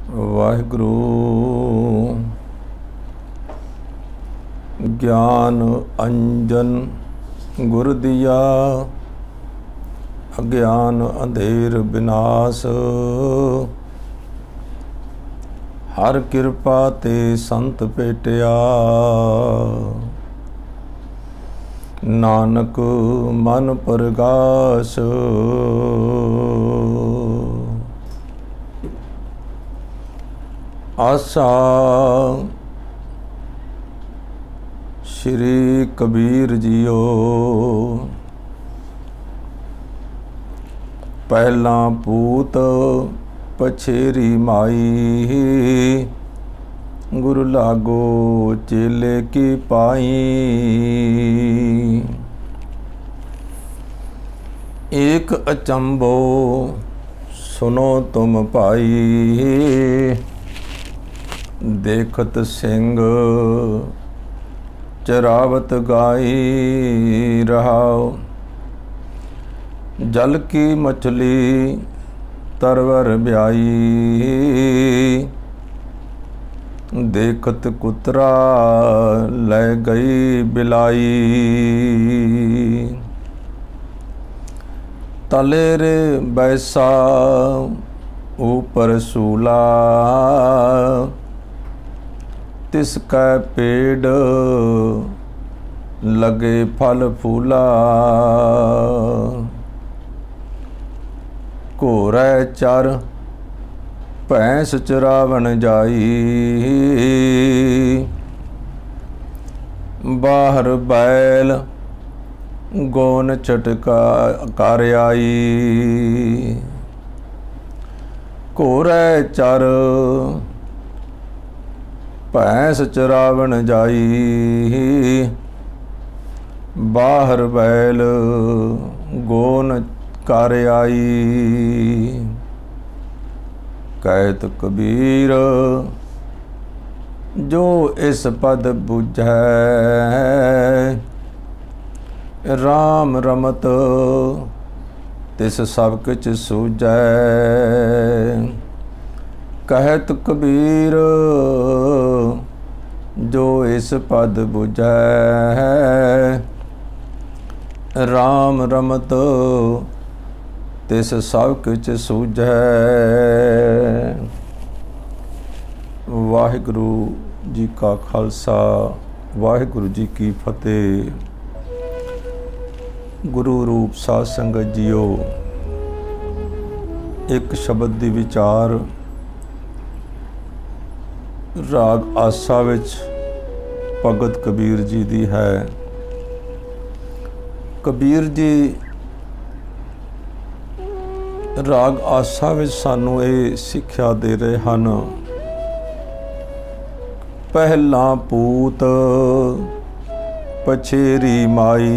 वाहिगुरु ज्ञान अंजन गुर दिया, अज्ञान अंधेर विनाश। हर कृपा ते संत भेटिया, नानक मन प्रगाश। आसा श्री कबीर जीओ, पहला पूत पछेरी माई, गुरु लागो चेले की पाई। एक अचंभो सुनो तुम भाई, देखत सिंह चरावत गाई रहाओ। जल की मछली तरवर ब्याई, देखत कुतरा ले गई बिलाई। तले रे बैसा ऊपर सूला, तिसका पेड़ लगे फल फूला। घोरै चर भैंस चरावन जाई, बाहर बैल गोन छटका कर आई। घोरै चर भैंस चरावन जाई, बाहर बैल गोन कर आई। कहत कबीर जो इस पद बुझै, राम रमत तिस सब किछ सूझै। कहत कबीर जो इस पद बुझै, राम रमत तिस सब किछ सूझै। वाहिगुरु जी का खालसा, वाहिगुरु जी की फतेह। गुरु रूप साध संगत जीओ, एक शब्द दी विचार राग आसा विच भगत कबीर जी दी है। कबीर जी राग आसा विच सानू ये सिक्ख्या दे रहे हन, पहला पूत पछेरी माई।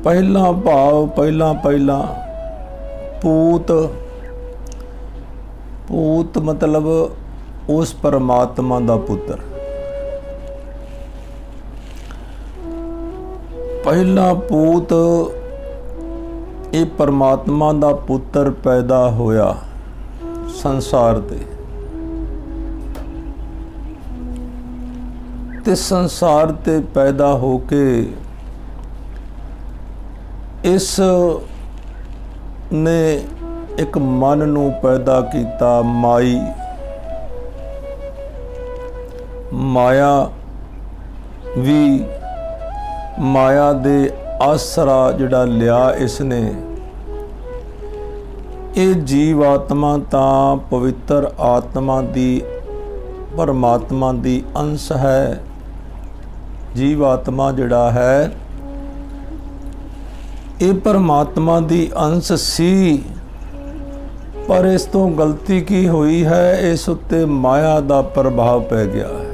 पहला भाव पहला पूत, पूत मतलब उस परमात्मा दा पुत्र। पहला पूत ये परमात्मा दा पुत्र पैदा होया संसार ते संसार ते पैदा होके इस ने एक मन नू पैदा किया माई। माया भी माया दे आसरा जिहड़ा लिया इसने। ये जीव आत्मा तां पवित्र आत्मा दी परमात्मा दी अंश है। जीव आत्मा जिहड़ा है ये परमात्मा दी अंश सी, पर इस तो गलती की हुई है, इस उत्ते माया दा प्रभाव पै गया है।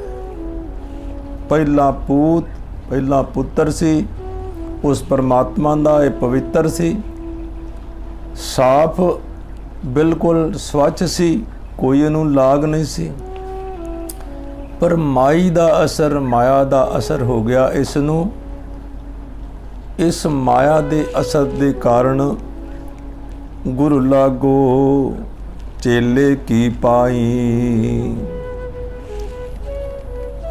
पहला पूत पहला पुत्र सी, उस परमात्मा दा ये पवित्र सी, साफ बिल्कुल स्वच्छ सी, कोई इनू लाग नहीं सी। पर माई दा असर, माया दा असर हो गया इसनू। इस माया दे असर दे कारण गुरु लागो चेले की पाई।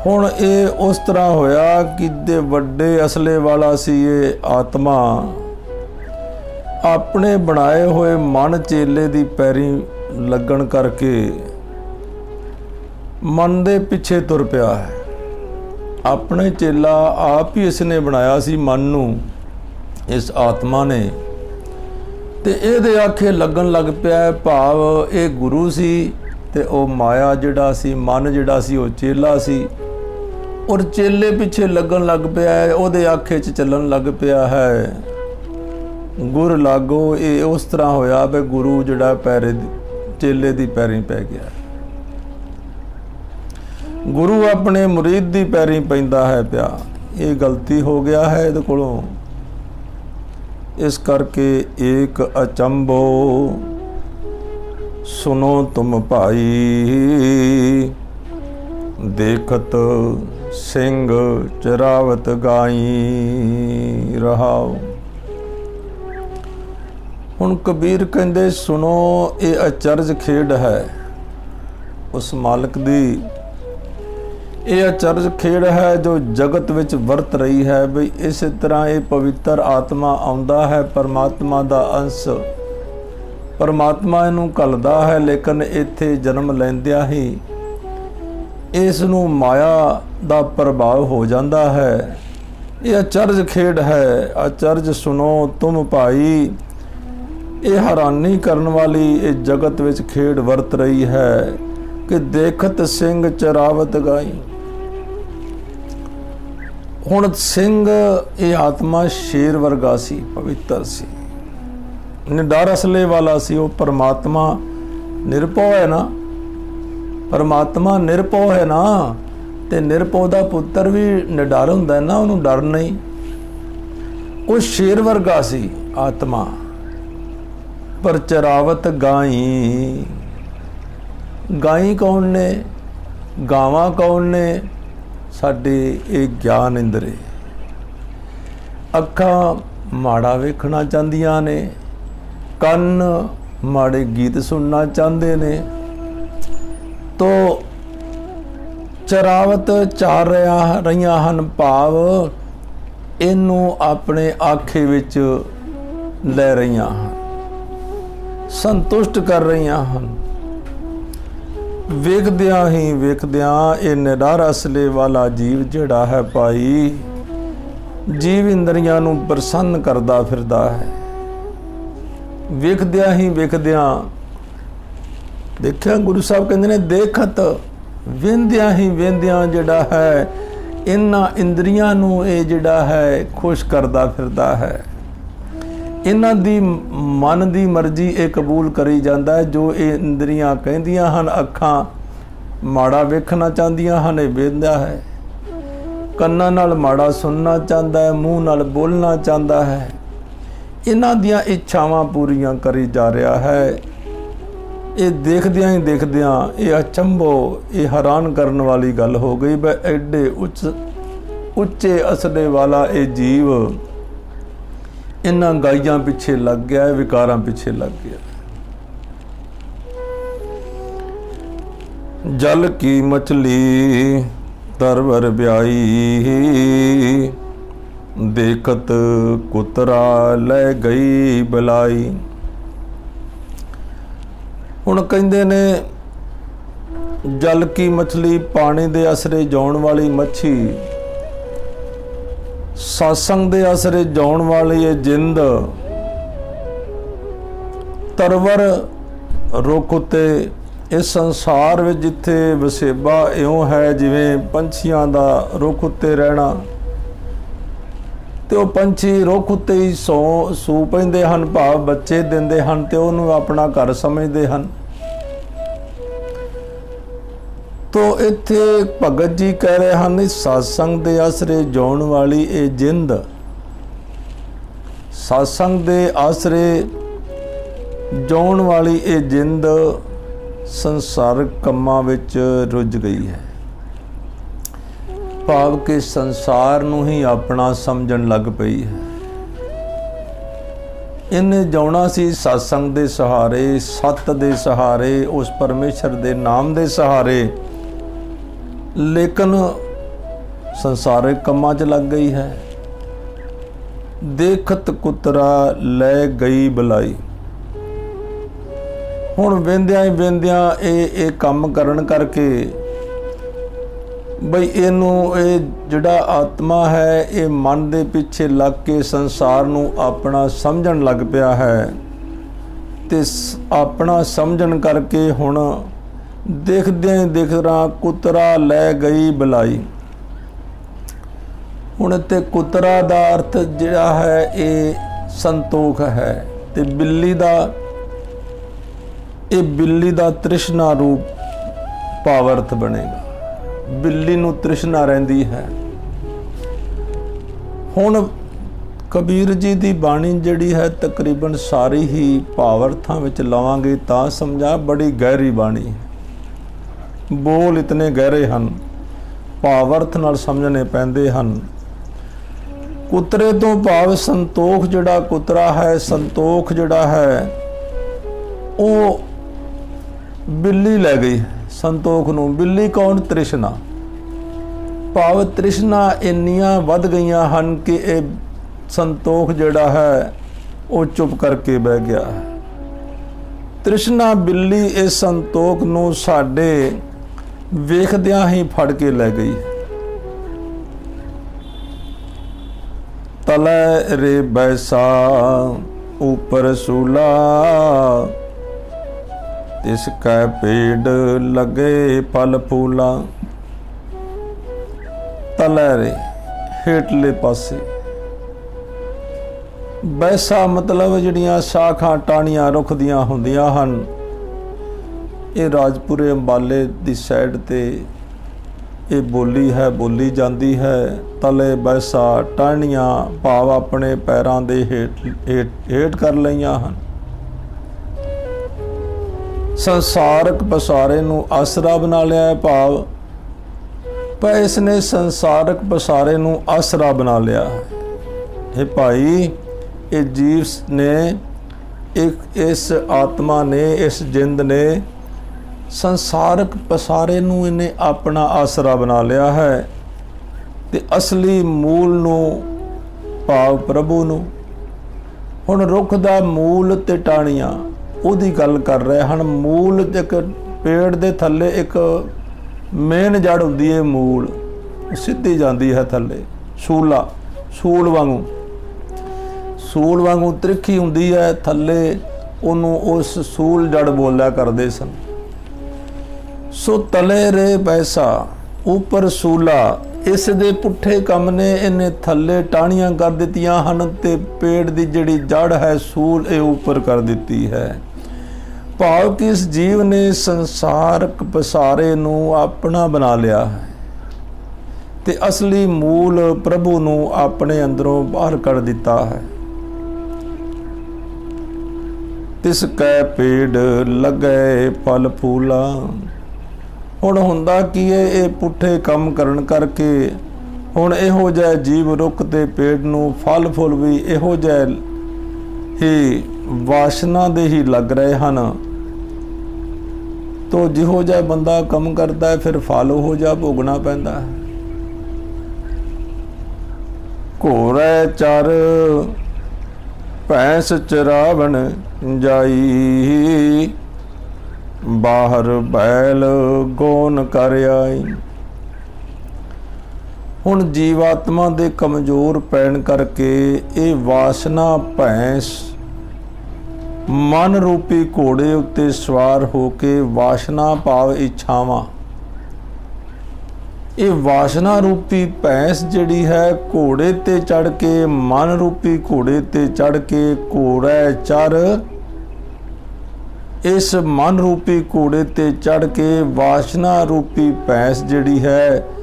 हुण ये उस तरह होया कि जे वड्डे असले वाला सी ये आत्मा अपने बनाए हुए मन चेले दी पैरी लगन करके मन दे पिछे तुर पिया है। अपने चेला आप ही इसने बनाया सी मन नू, इस आत्मा ने, ते इहदे आखे लगन लग पिया है। भाव ये गुरु सी ते ओ माया जिहड़ा सी, मन जिहड़ा सी ओ चेला सी, और चेले पिछे लगन लग पिया है, उहदे आखे च चलन लग पिया है। गुर लागो ये उस तरह होया भी गुरु जिहड़ा पैरे चेले दी पैरी पै गया। गुरु अपने मुरीद दी पैरी पैंदा है पिया, ये गलती हो गया है इहदे कोलों। इस करके एक अचंभो सुनो तुम भाई, देखत सिंह चरावत गाई रहाओ। हुण कबीर कहंदे सुनो ये अचरज खेड है उस मालिक दी। ये अचरज खेड है जो जगत विच वरत रही है। बई इस तरह ये पवित्र आत्मा आउंदा है, परमात्मा दा अंश, परमात्मा इनू घलदा है, लेकिन इत्थे जन्म लैंदिया ही इस नू माया दा प्रभाव हो जाता है। ये अचरज खेड है। अचरज सुनो तुम भाई, ये हैरानी करने वाली ये जगत विच खेड वरत रही है कि देखत सिंह चरावत गाई। हुण सिंह ये आत्मा शेर वर्गा सी, पवित्र सी, निडर असले वाला सी। वो परमात्मा निरभौ है ना, परमात्मा निरभौ है ना, ते निरभौ दा पुत्र भी निडर हुंदा है ना, उन्होंने डर नहीं। वो शेर वर्गा सी आत्मा, पर चरावत गाई। गाई कौन ने? गावां कौन ने? साडे ये ज्ञान इंद्रे। अखां माड़ा वेखना चाहदियां ने, कन माड़े गीत सुनना चाहते ने, तो चरावत चार रहियां हन। भाव इनू अपने आखे विच लै रहियां हन, संतुष्ट कर रहियां हन। वेखदियां ही वेखदियां ये निडर असले वाला जीव जिहड़ा है भाई, जीव इंद्रियां नू प्रसन्न करदा फिरदा है। वेखदियां ही वेखदियां, देखिया गुरु साहब कहंदे ने देखत, वेंदियां ही वेंदियां जिहड़ा है इन्हां इंद्रियां नू ये जिहड़ा है खुश करदा फिरदा है। इन्हां दी मन दी मर्जी ये कबूल करी जाता है। जो ये इंद्रियां कहंदियां हन, अखां माड़ा वेखना चाहदियां हन, ये वेंदा है। कन्नां नाल माड़ा सुनना चाहता है, मूँह नाल बोलना चाहता है। इन्हां दियां इच्छावां पूरीआं करी जा रहा है। ये देखदियां ही देखदियां ये अचंभो, ये हैरान करने वाली गल हो गई। बै एडे उच्चे असले वाला ये जीव इन्हां गाइयां पिछे लग गया, विकारां पिछे लग गया। जल की मछली तरवर ब्याई, देखत कुतरा लै गई बलाई। हुण कहंदे ने जल की मछली, पानी दे आसरे जाउण वाली मच्छी, सत्संग दे आसरे जाउण वाली ये जिंद, तरवर रुख उत्ते इस संसार में जिथे वसेबा इउं है जिवें पंछियां दा रुख उत्ते रहना, ते वो पंछी रुख उत्ते ही सू पैंदे हन, भाव बच्चे दिंदे हन ते उहनूं अपना घर समझदे हन। तो इत्थे भगत जी कह रहे हैं सत्संग दे आसरे जाउण वाली ये जिंद, सत्संग दे आसरे जाउण वाली ये जिंद संसारक कम्मां विच रुझ गई है। भाव के संसार नूं ही अपना समझण लग पई है। इन्हें जाना सी सत्संग दे सहारे, सत दे सहारे, उस परमेश्वर दे नाम दे सहारे, लेकिन संसारिक कम्मां च लग गई है। देखत कुतरा लै गई बलाई। हुण वेंदियां ही वेंदियां ये काम करन करके बई इनू ये जिहड़ा आत्मा है ये मन दे पिछे लग के संसार नू अपना समझण लग पिया है, ते अपना समझण करके हुण देखदे देखदा कुतरा लै गई बलाई। हुण ते कुतरा दा अर्थ जिहड़ा है ये संतोख है, ते बिल्ली दा तृष्णा रूप भावर्थ बनेगा। बिल्ली नू तृष्णा रहिंदी है। हुण कबीर जी दी बाणी जिहड़ी है तकरीबन सारी ही भावर्थां विच लवांगे तां समझा बड़ी गहरी बाणी है। बोल इतने गहरे हन, भावर्थ नाल समझने पैंदे हन। कुतरे तो भाव संतोख जिहड़ा कुतरा है, संतोख जिहड़ा है वो बिल्ली लै गई संतोख नू। बिल्ली कौन? तृष्णा। भाव तृष्णा इन्नियां वध गईयां हन कि ये संतोख जिहड़ा है वो चुप करके बह गया है। तृष्णा बिल्ली इस संतोख नू साडे वेखदियां ही फड़ के लै गई। तलै रे बैसा ऊपर सूला, तिसकै पेड़ लगे फल फूला। तलै रे हेठले पासे, बैसा मतलब जिहड़ियां शाखां टाणियां रुख दियां हुंदियां हन। ये राजपुरे अंबाले दी साइड ते ये बोली है, बोली जाती है। तले बैसा टाणियां भाव अपने पैरां दे हेठ कर लईयां हन। संसारक पसारे नू आसरा बना लिया है। भाव पर इसने संसारक पसारे नू आसरा बना लिया है। हे भाई, ये जीव ने इस आत्मा ने, इस जिंद ने संसारक पसारे नू इन्हें अपना आसरा बना लिया है, ते असली मूल नू भाव प्रभु नू। हुण रुख दा मूल ते टाणियां ਉਹਦੀ ਗੱਲ कर रहे हैं। मूल एक पेड़ दे थल्ले एक मेन जड़ हुंदी है, मूल सीधी जाती है थल्ले। सूला सूल वांगू त्रिखी हुंदी है थल्ले, उन्हों उस सूल जड़ बोलिया करते सन। सो तले रे पैसा ऊपर सूला, इस दे पुठे कम ने इन्हें थल्ले टाणियां कर दित्तियां हन, ते पेड़ की जिहड़ी जड़ है सूल ये ऊपर कर दिती है। भाव कि इस जीव ने संसारक पसारे नू अपना बना लिया है, ते असली मूल प्रभु नू अपने अंदरों बाहर कर दिता है। तिसकै पेड़ लगे फल फूला। हुण हुंदा की ये पुठे कम करन करके हुण इहो जिहा जीव रुख ते पेड़ नू फल फुल भी इहो जिहा ही वासना दे ही लग रहे हैं। तो जिहो जिहा बंदा कम करता है फिर फल हो जा भोगना पैंदा है। घोड़े चर भैंस चरावण जाई, बाहर बैल गोन कर आई। हुण जीवात्मा दे कमजोर पैण करके ये वासना भैंस मन रूपी घोड़े उत्ते सवार होके वासना भाव इच्छावां, ये वासना रूपी भैंस जिहड़ी है घोड़े ते चढ़ के, मन रूपी घोड़े ते चढ़ के घोड़ा चर, इस मन रूपी घोड़े ते चढ़ के वासना रूपी भैंस जिहड़ी है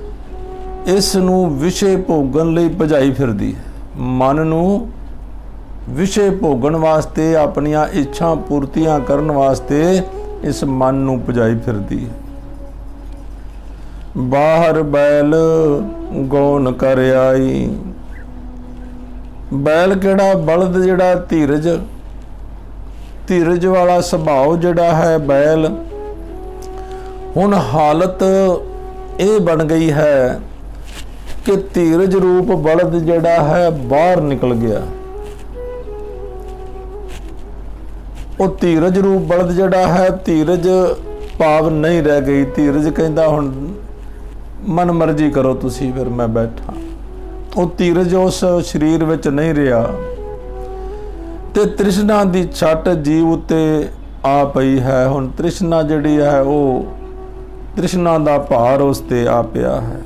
इस नू विषय भोगन लई भजाई फिरदी है। मन नू विषय भोगन वास्ते, अपनियां इच्छा पूर्तियां करन वास्ते इस मन नू भजाई फिरदी है। बाहर बैल गौन कर आई। बैल केड़ा? बलद जिहड़ा धीरज ਧੀਰਜ ਵਾਲਾ ਸੁਭਾਅ ਜਿਹੜਾ ਹੈ बैल, ਹੁਣ ਹਾਲਤ ਇਹ ਬਣ ਗਈ ਹੈ कि धीरज रूप बलद जड़ा है बाहर निकल गया। वो धीरज रूप बलद जड़ा है, धीरज भाव नहीं रह गई। धीरज कहता हुण मन मर्जी करो तुसी, फिर मैं बैठा। वो धीरज उस शरीर विच नहीं रहा ते तृष्णा दी छट जीव उत्ते आ पई है। हुण तृष्णा जिहड़ी है वो तृष्णा दा भार उस ते आ पिया है।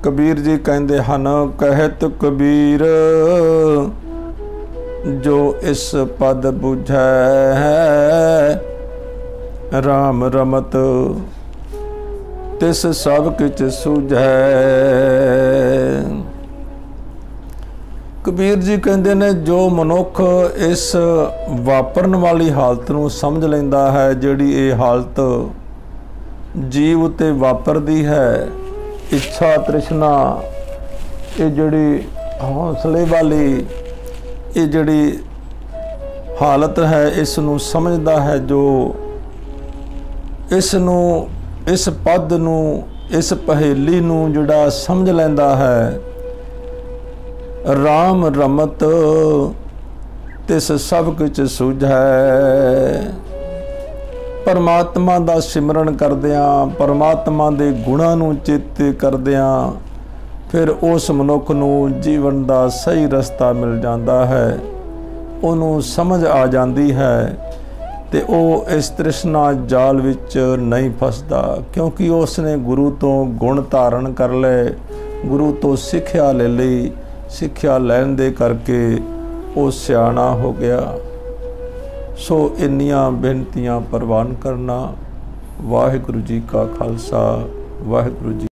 कबीर जी कहते हैं, कहत कबीर जो इस पद बुझै राम रमत तिस सब किछ सूझै। कबीर जी कहते ने जो मनुख इस वापरन वाली हालत नूं समझ लैंदा है, जिहड़ी ये हालत जीव ते वापरदी है, इच्छा तृष्णा ये जड़ी हौसले वाली ये जड़ी हालत है, इस नूं समझदा है, जो इस नूं इस पद नूं इस पहेली नूं जिहड़ा समझ लैंदा है, राम रमत तिस सब कुछ सूझै। परमात्मा दा सिमरन करदियां, परमात्मा दे गुणां नूं चेते करदियां, फिर उस मनुख नूं जीवन दा सही रस्ता मिल जांदा है, उहनूं समझ आ जांदी है ते ओ इस तृष्णा जाल विच नहीं फसदा, क्योंकि उसने गुरु तो गुण धारण कर ले, गुरु तो सिक्ख्या ले लई। सिक्ख्या लैण दे करके वो सियाणा हो गया। सो इन्नियां बेनतियां प्रवान करना। वाहिगुरु जी का खालसा, वाहिगुरु जी।